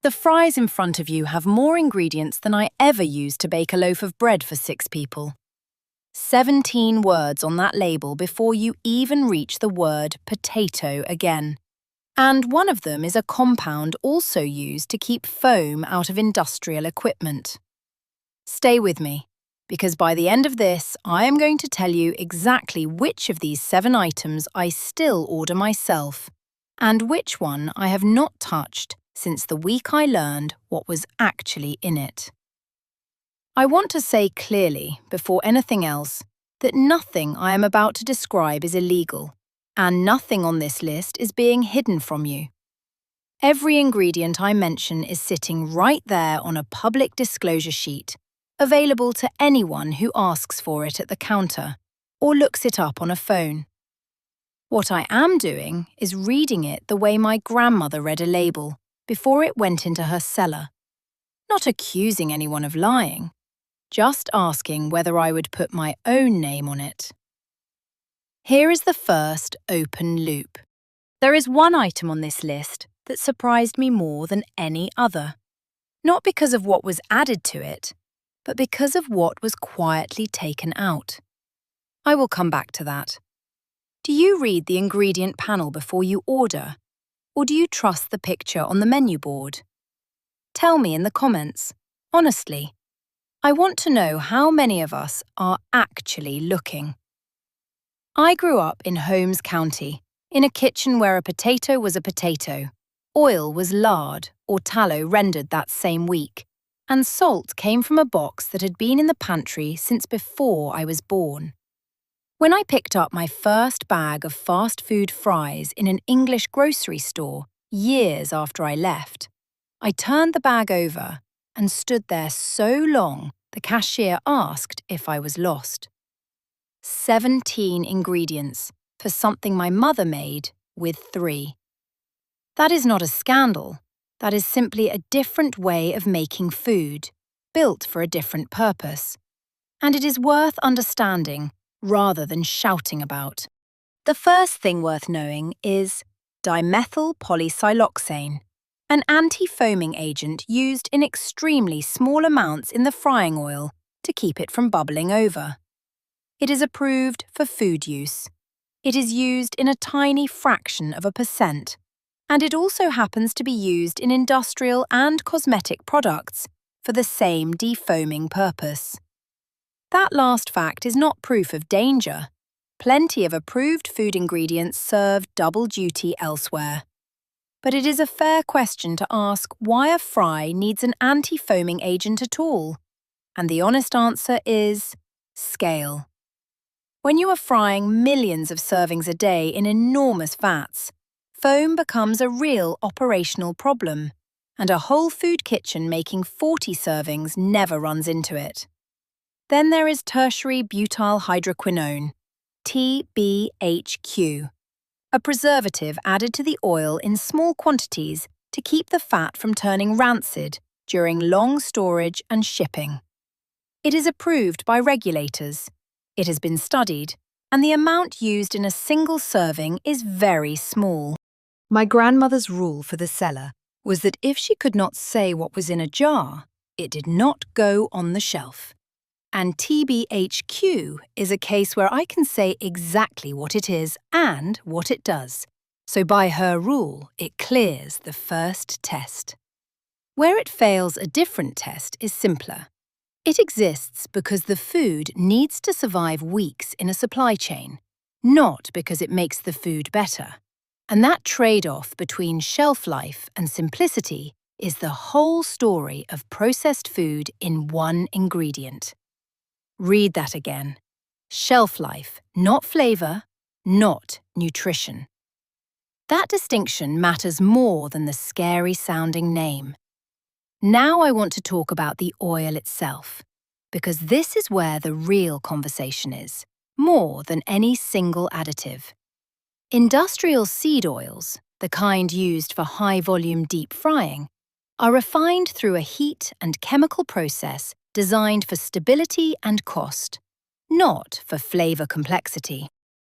The fries in front of you have more ingredients than I ever used to bake a loaf of bread for 6 people. 17 words on that label before you even reach the word potato again. And one of them is a compound also used to keep foam out of industrial equipment. Stay with me, because by the end of this, I am going to tell you exactly which of these 7 items I still order myself, and which one I have not touched since the week I learned what was actually in it. I want to say clearly, before anything else, that nothing I am about to describe is illegal, and nothing on this list is being hidden from you. Every ingredient I mention is sitting right there on a public disclosure sheet, available to anyone who asks for it at the counter or looks it up on a phone. What I am doing is reading it the way my grandmother read a label before it went into her cellar. Not accusing anyone of lying, just asking whether I would put my own name on it. Here is the first open loop. There is one item on this list that surprised me more than any other. Not because of what was added to it, but because of what was quietly taken out. I will come back to that. Do you read the ingredient panel before you order, or do you trust the picture on the menu board? Tell me in the comments, honestly. I want to know how many of us are actually looking. I grew up in Holmes County, in a kitchen where a potato was a potato, oil was lard or tallow rendered that same week, and salt came from a box that had been in the pantry since before I was born. When I picked up my first bag of fast food fries in an English grocery store years after I left, I turned the bag over and stood there so long the cashier asked if I was lost. 17 ingredients for something my mother made with 3. That is not a scandal. That is simply a different way of making food, built for a different purpose. And it is worth understanding rather than shouting about. The first thing worth knowing is dimethyl polysiloxane, an anti-foaming agent used in extremely small amounts in the frying oil to keep it from bubbling over. It is approved for food use. It is used in a tiny fraction of a percent, and it also happens to be used in industrial and cosmetic products for the same defoaming purpose. That last fact is not proof of danger. Plenty of approved food ingredients serve double duty elsewhere. But it is a fair question to ask why a fry needs an anti-foaming agent at all. And the honest answer is scale. When you are frying millions of servings a day in enormous vats, foam becomes a real operational problem, and a whole food kitchen making 40 servings never runs into it. Then there is tertiary butyl hydroquinone, TBHQ. A preservative added to the oil in small quantities to keep the fat from turning rancid during long storage and shipping. It is approved by regulators. It has been studied, and the amount used in a single serving is very small. My grandmother's rule for the cellar was that if she could not say what was in a jar, it did not go on the shelf. And TBHQ is a case where I can say exactly what it is and what it does. So by her rule, it clears the first test. Where it fails a different test is simpler. It exists because the food needs to survive weeks in a supply chain, not because it makes the food better. And that trade-off between shelf life and simplicity is the whole story of processed food in one ingredient. Read that again. Shelf life, not flavor, not nutrition. That distinction matters more than the scary-sounding name. Now I want to talk about the oil itself, because this is where the real conversation is, more than any single additive. Industrial seed oils, the kind used for high-volume deep frying, are refined through a heat and chemical process designed for stability and cost, not for flavor complexity.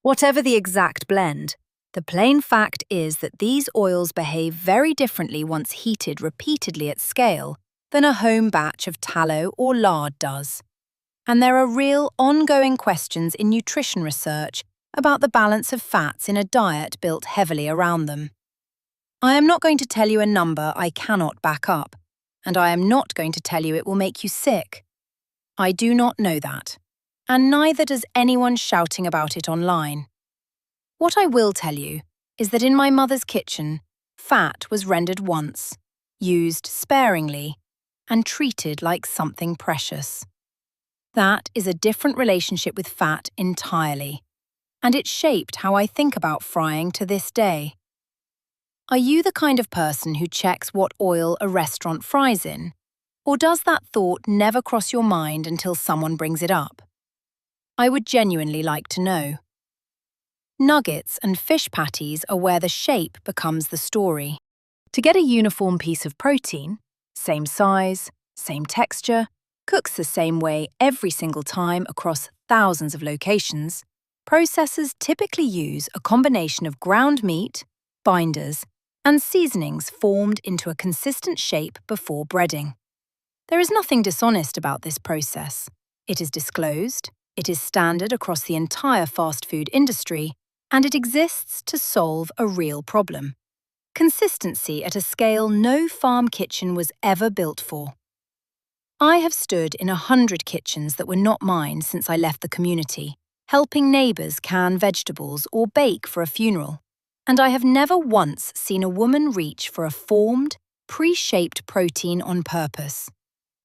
Whatever the exact blend, The plain fact is that these oils behave very differently once heated repeatedly at scale than a home batch of tallow or lard does. And there are real ongoing questions in nutrition research about the balance of fats in a diet built heavily around them. I am not going to tell you a number I cannot back up, and I am not going to tell you it will make you sick. I do not know that, and neither does anyone shouting about it online. What I will tell you is that in my mother's kitchen, fat was rendered once, used sparingly, and treated like something precious. That is a different relationship with fat entirely, and it shaped how I think about frying to this day. Are you the kind of person who checks what oil a restaurant fries in? Or does that thought never cross your mind until someone brings it up? I would genuinely like to know. Nuggets and fish patties are where the shape becomes the story. To get a uniform piece of protein, same size, same texture, cooks the same way every single time across thousands of locations, processors typically use a combination of ground meat, binders, and seasonings formed into a consistent shape before breading. There is nothing dishonest about this process. It is disclosed, it is standard across the entire fast food industry, and it exists to solve a real problem: consistency at a scale no farm kitchen was ever built for. I have stood in 100 kitchens that were not mine since I left the community, helping neighbours can vegetables or bake for a funeral. And I have never once seen a woman reach for a formed, pre-shaped protein on purpose.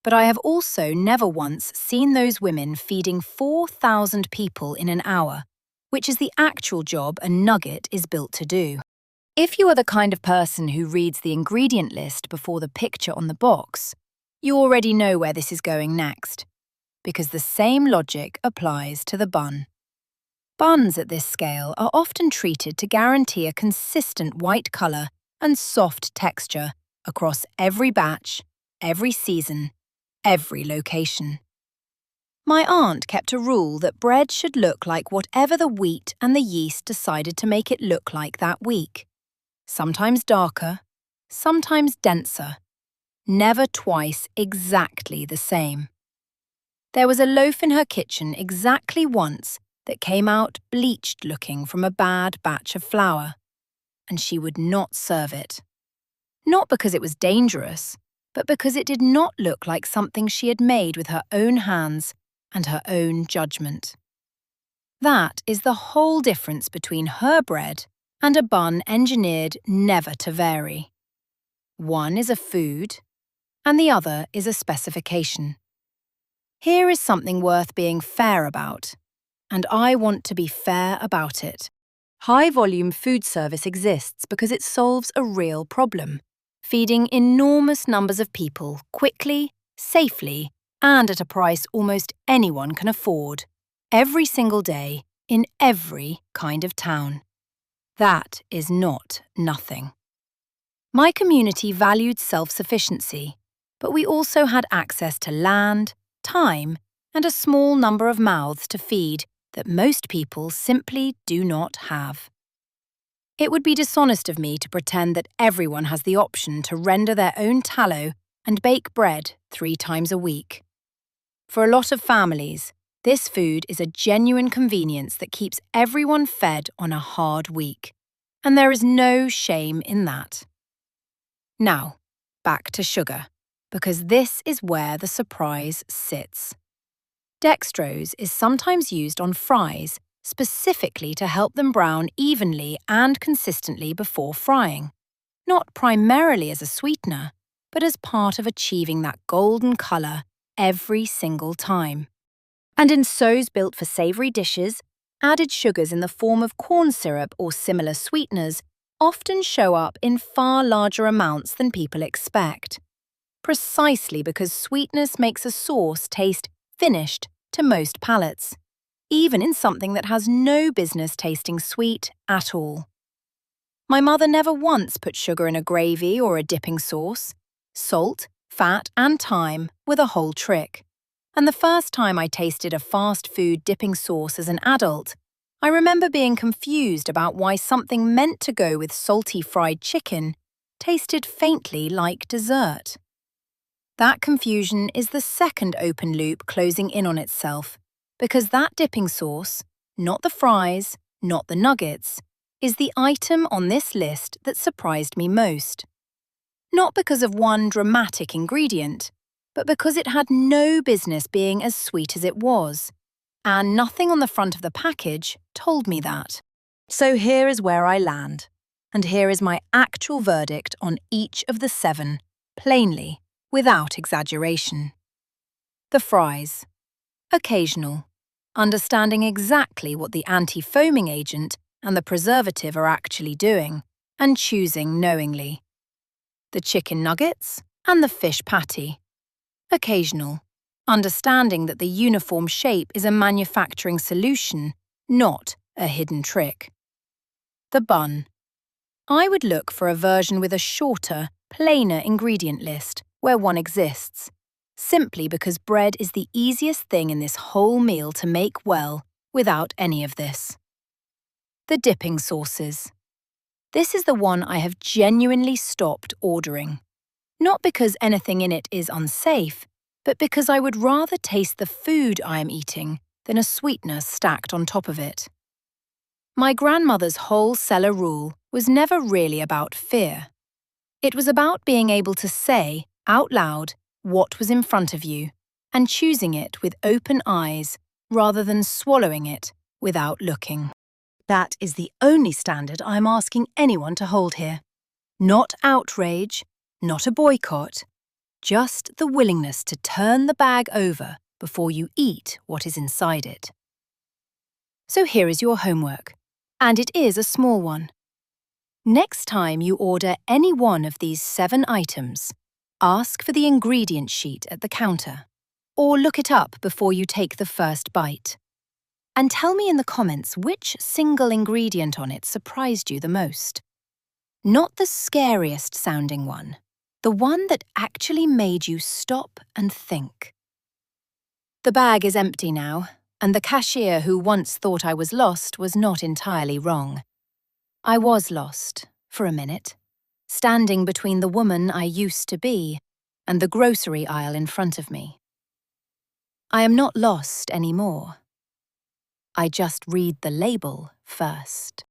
But I have also never once seen those women feeding 4,000 people in an hour, which is the actual job a nugget is built to do. If you are the kind of person who reads the ingredient list before the picture on the box, you already know where this is going next, because the same logic applies to the bun. Buns at this scale are often treated to guarantee a consistent white colour and soft texture across every batch, every season, every location. My aunt kept a rule that bread should look like whatever the wheat and the yeast decided to make it look like that week. Sometimes darker, sometimes denser, never twice exactly the same. There was a loaf in her kitchen exactly once that came out bleached looking from a bad batch of flour, and she would not serve it. Not because it was dangerous, but because it did not look like something she had made with her own hands and her own judgment. That is the whole difference between her bread and a bun engineered never to vary. One is a food, and the other is a specification. Here is something worth being fair about, and I want to be fair about it. High-volume food service exists because it solves a real problem: feeding enormous numbers of people quickly, safely, and at a price almost anyone can afford, every single day, in every kind of town. That is not nothing. My community valued self-sufficiency, but we also had access to land, time, and a small number of mouths to feed that most people simply do not have. It would be dishonest of me to pretend that everyone has the option to render their own tallow and bake bread 3 times a week. For a lot of families, this food is a genuine convenience that keeps everyone fed on a hard week, and there is no shame in that. Now, back to sugar, because this is where the surprise sits. Dextrose is sometimes used on fries specifically to help them brown evenly and consistently before frying, not primarily as a sweetener, but as part of achieving that golden colour every single time. And in so's built for savoury dishes, added sugars in the form of corn syrup or similar sweeteners often show up in far larger amounts than people expect, precisely because sweetness makes a sauce taste finished to most palates, even in something that has no business tasting sweet at all. My mother never once put sugar in a gravy or a dipping sauce. Salt, fat, and thyme were the whole trick. And the first time I tasted a fast food dipping sauce as an adult, I remember being confused about why something meant to go with salty fried chicken tasted faintly like dessert. That confusion is the second open loop closing in on itself, because that dipping sauce, not the fries, not the nuggets, is the item on this list that surprised me most. Not because of one dramatic ingredient, but because it had no business being as sweet as it was, and nothing on the front of the package told me that. So here is where I land, and here is my actual verdict on each of the 7, plainly, without exaggeration. The fries. Occasional. Understanding exactly what the anti-foaming agent and the preservative are actually doing, and choosing knowingly. The chicken nuggets and the fish patty. Occasional. Understanding that the uniform shape is a manufacturing solution, not a hidden trick. The bun. I would look for a version with a shorter, plainer ingredient list, where one exists, simply because bread is the easiest thing in this whole meal to make well without any of this. The dipping sauces. This is the one I have genuinely stopped ordering. Not because anything in it is unsafe, but because I would rather taste the food I am eating than a sweetener stacked on top of it. My grandmother's whole cellar rule was never really about fear. It was about being able to say, out loud, what was in front of you, and choosing it with open eyes rather than swallowing it without looking. That is the only standard I am asking anyone to hold here. Not outrage, not a boycott, just the willingness to turn the bag over before you eat what is inside it. So here is your homework, and it is a small one. Next time you order any one of these 7 items, ask for the ingredient sheet at the counter, or look it up before you take the first bite. And tell me in the comments which single ingredient on it surprised you the most. Not the scariest sounding one, the one that actually made you stop and think. The bag is empty now, and the cashier who once thought I was lost was not entirely wrong. I was lost, for a minute, standing between the woman I used to be and the grocery aisle in front of me. I am not lost anymore. I just read the label first.